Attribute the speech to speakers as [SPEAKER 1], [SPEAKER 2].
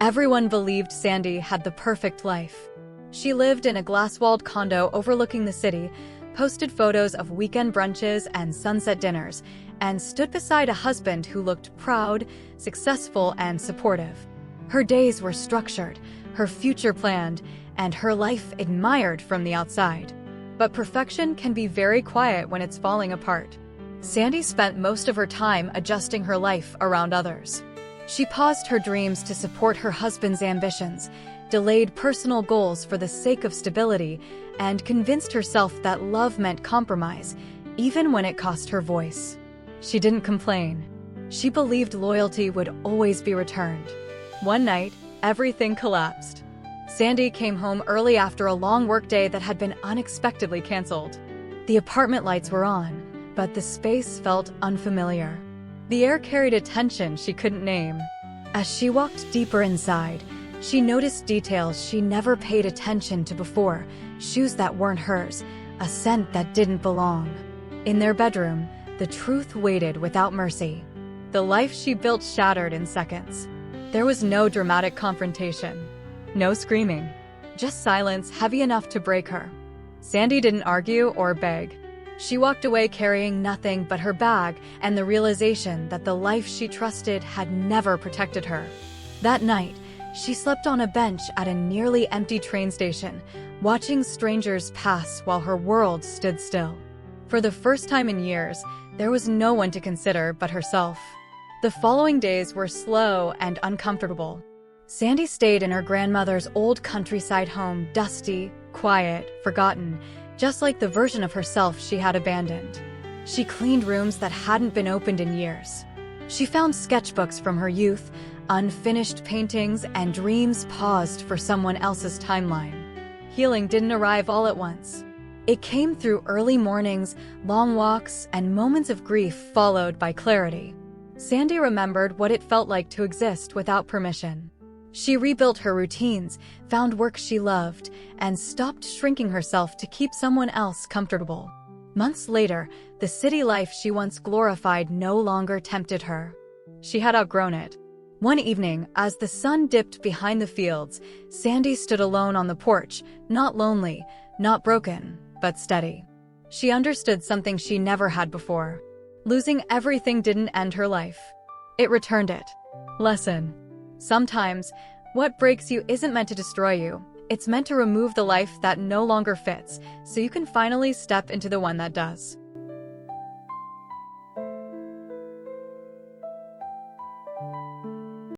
[SPEAKER 1] Everyone believed Sandy had the perfect life. She lived in a glass-walled condo overlooking the city, posted photos of weekend brunches and sunset dinners, and stood beside a husband who looked proud, successful, and supportive. Her days were structured, her future planned, and her life admired from the outside. But perfection can be very quiet when it's falling apart. Sandy spent most of her time adjusting her life around others. She paused her dreams to support her husband's ambitions, delayed personal goals for the sake of stability, and convinced herself that love meant compromise, even when it cost her voice. She didn't complain. She believed loyalty would always be returned. One night, everything collapsed. Sandy came home early after a long workday that had been unexpectedly canceled. The apartment lights were on, but the space felt unfamiliar. The air carried a tension she couldn't name. As she walked deeper inside, she noticed details she never paid attention to before: shoes that weren't hers, a scent that didn't belong. In their bedroom, the truth waited without mercy. The life she built shattered in seconds. There was no dramatic confrontation, no screaming, just silence heavy enough to break her. Sandy didn't argue or beg. She walked away carrying nothing but her bag and the realization that the life she trusted had never protected her. That night, she slept on a bench at a nearly empty train station, watching strangers pass while her world stood still. For the first time in years, there was no one to consider but herself. The following days were slow and uncomfortable. Sandy stayed in her grandmother's old countryside home, dusty, quiet, forgotten, just like the version of herself she had abandoned. She cleaned rooms that hadn't been opened in years. She found sketchbooks from her youth, unfinished paintings, and dreams paused for someone else's timeline. Healing didn't arrive all at once. It came through early mornings, long walks, and moments of grief followed by clarity. Sandy remembered what it felt like to exist without permission. She rebuilt her routines, found work she loved, and stopped shrinking herself to keep someone else comfortable. Months later, the city life she once glorified no longer tempted her. She had outgrown it. One evening, as the sun dipped behind the fields, Sandy stood alone on the porch, not lonely, not broken, but steady. She understood something she never had before. Losing everything didn't end her life. It returned it. Lesson: sometimes, what breaks you isn't meant to destroy you. It's meant to remove the life that no longer fits, so you can finally step into the one that does.